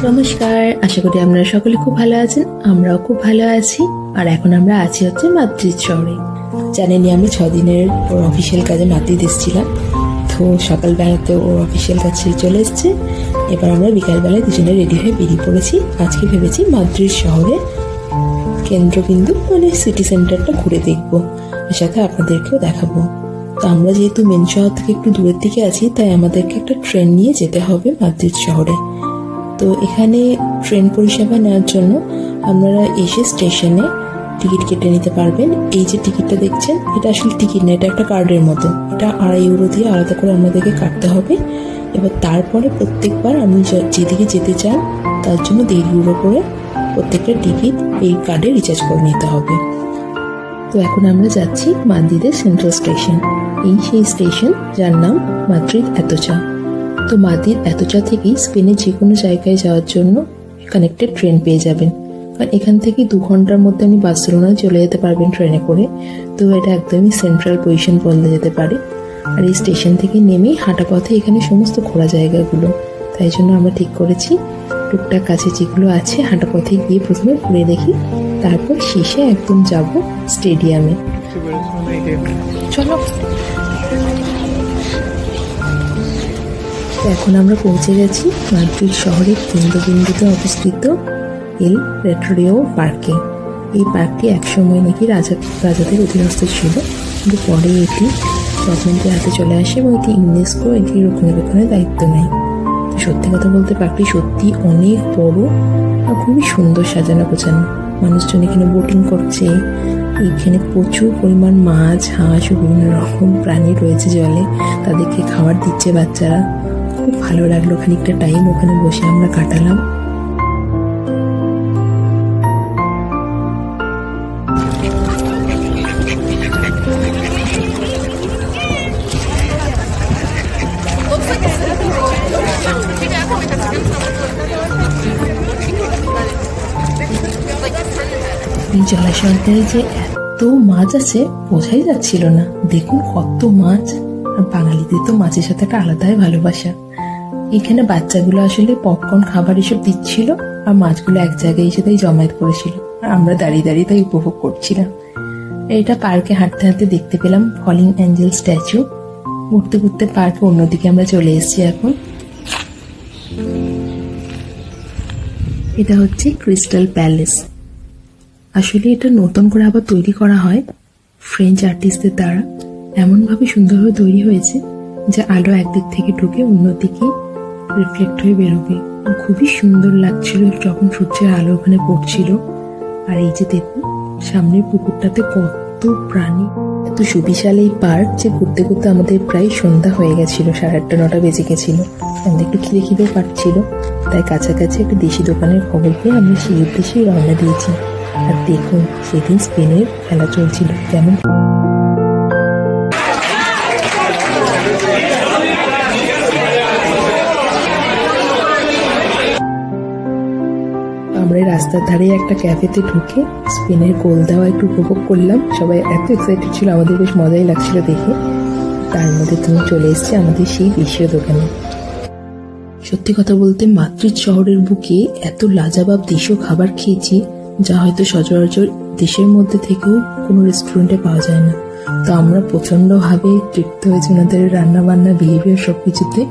নমস্কার, আশা করি আপনারা সকলে খুব ভালো আছেন। আমরাও খুব ভালো আছি। আর এখন আমরা আছি হচ্ছে মাদ্রিদ শহরে। জানেনই আমি 6 দিনের ওর অফিসিয়াল কাজে মাদ্রিদ এসেছিলাম। তো সকালবেলাতে ওর অফিসিয়াল কাজ ছেড়ে চলে এসছে। এবার আমরা বিকালবেলায় দুজনে রেডি হয়ে বেরিয়ে পড়েছি। আজকে ভেবেছি মাদ্রিদ শহরে কেন্দ্রবিন্দু মানে সিটি সেন্টারটা ঘুরে দেখবো, এর সাথে আপনাদেরকেও দেখাবো। তো আমরা যেহেতু মেন শহর থেকে একটু দূরের দিকে আছি, তাই আমাদেরকে একটা ট্রেন নিয়ে যেতে হবে মাদ্রিদ শহরে। তো এখানে ট্রেন পরিষেবা নেওয়ার জন্য আপনারা এসে স্টেশনে টিকিট কেটে নিতে পারবেন। এই যে টিকিটটা দেখছেন, এটা আসলে টিকিট না, এটা একটা কার্ডের মতো। এটা 2.5 ইউরো দিয়ে আলাদা করে আমাদেরকে কাটতে হবে। এবার তারপরে প্রত্যেকবার আপনি যেদিকে যেতে চান তার জন্য 1.5 ইউরো করে প্রত্যেকটা টিকিট এই কার্ডে রিচার্জ করে নিতে হবে। তো এখন আমরা যাচ্ছি মাদ্রিদের সেন্ট্রাল স্টেশন। এই সেই স্টেশন যার নাম মাদ্রিদ অ্যাতোচা। তো মাদ্রিদ অ্যাতোচা থেকেই স্পেনের যে কোনো জায়গায় যাওয়ার জন্য কানেক্টেড ট্রেন পেয়ে যাবেন। কারণ এখান থেকে 2 ঘন্টার মধ্যে আপনি বার্সেলোনায় চলে যেতে পারবেন ট্রেনে করে। তো এটা একদমই সেন্ট্রাল পজিশন বলা যেতে পারে। আর এই স্টেশন থেকে নেমেই হাঁটা পথে এখানে সমস্ত ঘোরা জায়গাগুলো। তাই জন্য আমরা ঠিক করেছি টুকটাক কাছে যেগুলো আছে হাঁটা পথে গিয়ে প্রথমে ঘুরে দেখি, তারপর শেষে একদম যাব স্টেডিয়ামে। চলো। এখন আমরা পৌঁছে গেছি মাদ্রিদ শহরের কেন্দ্রবিন্দুতে অবস্থিত এল রেট্রিও পার্কে। এই পার্কটি একসময় নাকি রাজাদের অধীনস্থ ছিল, কিন্তু পরে এটি গভর্নমেন্টের হাতে চলে আসে এবং এটি ইউনেস্কো এটির রক্ষণাবেক্ষণের দায়িত্ব নেয়। তো সত্যি কথা বলতে পার্কটি সত্যি অনেক বড় আর খুবই সুন্দর সাজানো গোছানো। মানুষজন এখানে বোটিং করছে। এখানে প্রচুর পরিমাণ মাছ, হাঁস ও বিভিন্ন রকম প্রাণী রয়েছে জলে, তাদেরকে খাবার দিচ্ছে বাচ্চারা। খুব ভালো লাগলো, খানিকটা টাইম ওখানে বসে আমরা কাটালাম। এই জলাশয়টায় যে এত মাছ আছে বোঝাই যাচ্ছিল না। দেখুন কত মাছ। আর বাঙালিদের তো মাছের সাথে একটা আলাদাই ভালোবাসা। এখানে বাচ্চাগুলো আসলে পপকর্ন খাবার এসব দিচ্ছিল, আর মাছগুলো এক জায়গায় এসে তাই জমায়েত করেছিল, আর আমরা দাঁড়িয়ে দাঁড়িয়ে তাই উপভোগ করছিলাম। এটা পার্কে হাঁটতে হাঁটতে দেখতে পেলাম ফলিং অ্যাঞ্জেল স্ট্যাচু। ঘুরতে ঘুরতে পার্কে অন্যদিকে আমরা চলে এসেছি এখন। এটা হচ্ছে ক্রিস্টাল প্যালেস। আসলে এটা নতুন করে আবার তৈরি করা হয় ফ্রেঞ্চ আর্টিস্টদের দ্বারা। এমনভাবে সুন্দরভাবে তৈরি হয়েছে যে আলো একদিক থেকে ঢুকে অন্যদিকে রিফ্লেক্ট হয়ে বেরোবে। খুবই সুন্দর লাগছিল যখন সূর্যের আলো ওখানে পড়ছিল। আর এই যে দেখুন সামনের পুকুরটাতে কত প্রাণী, এত সুবিশাল এই পার্ক যে ঘুরতে ঘুরতে আমাদের প্রায় সন্ধ্যা হয়ে গেছিল, 8:30 9টা বেজে গেছিল। আমাদের একটু খিদেও পাচ্ছিল, তাই কাছাকাছি একটা দেশি দোকানের খবর পেয়ে আমরা সেই উদ্দেশ্যেই রওনা দিয়েছি। আর দেখুন সেদিন স্পেনের খেলা চলছিল কেমন। আমরা রাস্তার ধারে একটা ক্যাফেতে ঢুকে স্পেনের গোল দেওয়া একটু উপভোগ করলাম। সবাই এত এক্সাইটেড ছিল, আমাদের বেশ মজাই লাগছিল দেখে। তার মধ্যে তুমি চলে এসেছি আমাদের সেই দেশীয় দোকানে। সত্যি কথা বলতে মাদ্রিদ শহরের বুকে এত লাজবাব দেশীয় খাবার খেয়েছি যা হয়তো সচরাচর দেশের মধ্যে থেকেও কোনো রেস্টুরেন্টে পাওয়া যায় না। তো আমরা প্রচন্ডভাবে তৃপ্ত হয়েছি ওনাদের রান্না বান্না, বিহেভিয়ার সবকিছুতে।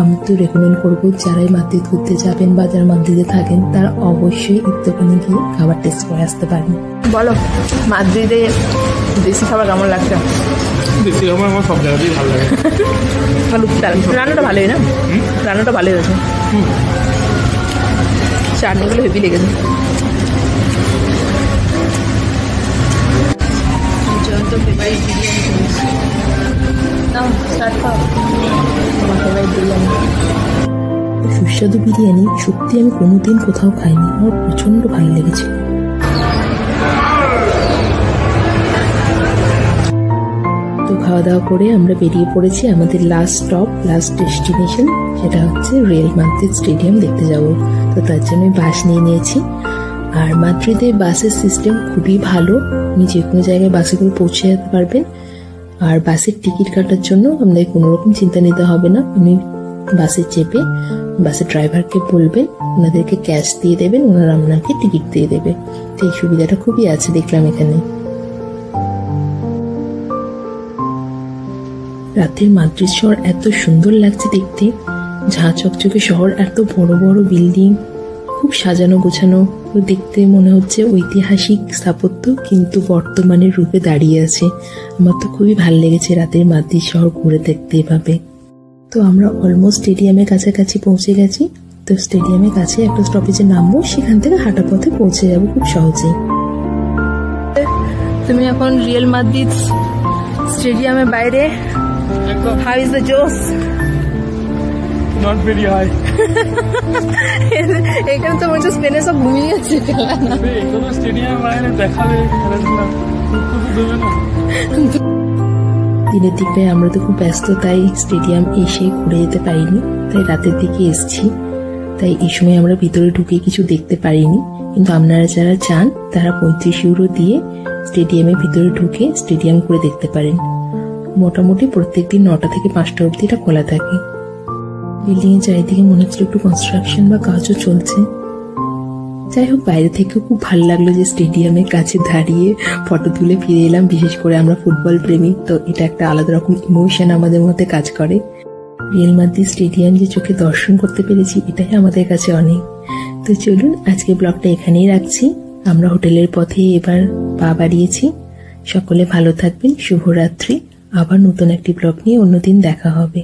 আমি তো রেকমেন্ড করবো যারাই মাদ্রিদ ঘুরতে যাবেন বা যারা মাদ্রিদে থাকেন তারা অবশ্যই এই দোকানে গিয়ে খাবার টেস্ট করে আসতে পারেন। বলো মাদ্রিদে দেশি খাবার কেমন লাগছে? দেশি খাবার আমার সব জায়গাতেই ভালো লাগে। রান্নাটা ভালোই না? রান্নাটা ভালোই হয়েছে। চাটনিগুলো হেভি লেগেছে। সুস্বাদু বিরিয়ানি সত্যি আমি কোনোদিন কোথাও খাইনি, আমার প্রচন্ড ভালো লেগেছে। তো খাওয়া দাওয়া করে আমরা বেরিয়ে পড়েছি আমাদের লাস্ট স্টপ, লাস্ট ডেস্টিনেশন, সেটা হচ্ছে রিয়াল মাদ্রিদ স্টেডিয়াম দেখতে যাব। তো তার জন্য বাস নিয়ে নিয়েছি। আর মাদ্রিদে বাসের সিস্টেম খুবই ভালো, আপনি যে কোনো জায়গায় বাসে করে পৌঁছে যেতে পারবেন। আর বাসের টিকিট কাটার জন্য আপনাদের কোনো রকম চিন্তা নিতে হবে না। আমি বাসে চেপে বাসের ড্রাইভারকে বলবেন, ওনাদেরকে ক্যাশ দিয়ে দেবেন, ওনারা আপনাকে টিকিট দিয়ে দেবে। তো এই সুবিধাটা খুবই আছে দেখলাম এখানে। রাতের মাদ্রিদ শহর এত সুন্দর লাগছে দেখতে, ঝাঁ চকচকে শহর, এত বড় বড় বিল্ডিং, খুব সাজানো গোছানো, দেখতে মনে হচ্ছে ঐতিহাসিক স্থাপত্য কিন্তু বর্তমানের রূপে দাঁড়িয়ে আছে। আমার তো খুবই ভালো লেগেছে রাতের মাদ্রিদ শহর ঘুরে দেখতে এভাবে। তো আমরা অলমোস্ট স্টেডিয়ামের কাছাকাছি পৌঁছে গেছি। তো স্টেডিয়ামের কাছে একটা স্টপেজে নামবো, সেখান থেকে হাঁটা পথে পৌঁছে যাবো খুব সহজেই। তুমি এখন রিয়াল মাদ্রিদ স্টেডিয়ামের বাইরে। হাউ ইজ দ্য জোস? Not very high. এখানে তো মনে হচ্ছে স্পেনে সব ঘুমিয়ে গেছে। স্টেডিয়াম বাইরে দেখাবে খেলাধুলা দেবে না। দিনের দিকে আমরা তো খুব ব্যস্ত, তাই স্টেডিয়াম এসে ঘুরে যেতে পারিনি, তাই রাতের দিকে এসছি। তাই এই সময় আমরা ভিতরে ঢুকে কিছু দেখতে পারিনি, কিন্তু আপনারা যারা চান তারা 35 ইউরো দিয়ে স্টেডিয়ামের ভিতরে ঢুকে স্টেডিয়াম ঘুরে দেখতে পারেন। মোটামুটি প্রত্যেকদিন 9টা থেকে 5টা অবধি এটা খোলা থাকে। বিল্ডিং এর চারিদিকে মনে হচ্ছিল একটু কনস্ট্রাকশন বা কাজও চলছে। যাই হোক, বাইরে থেকে খুব ভালো লাগলো যে স্টেডিয়ামের কাছে দাঁড়িয়ে ফটো তুলে ফিরে এলাম। বিশেষ করে আমরা ফুটবল প্রেমী, তো এটা একটা আলাদা রকম ইমোশন আমাদের মধ্যে কাজ করে। রিয়াল মাদ্রিদ স্টেডিয়াম যে চোখে দর্শন করতে পেরেছি, এটাই আমাদের কাছে অনেক। তো চলুন আজকে ব্লগটা এখানেই রাখছি। আমরা হোটেলের পথে এবার পা বাড়িয়েছি। সকলে ভালো থাকবেন, শুভরাত্রি। আবার নতুন একটি ব্লগ নিয়ে অন্যদিন দেখা হবে।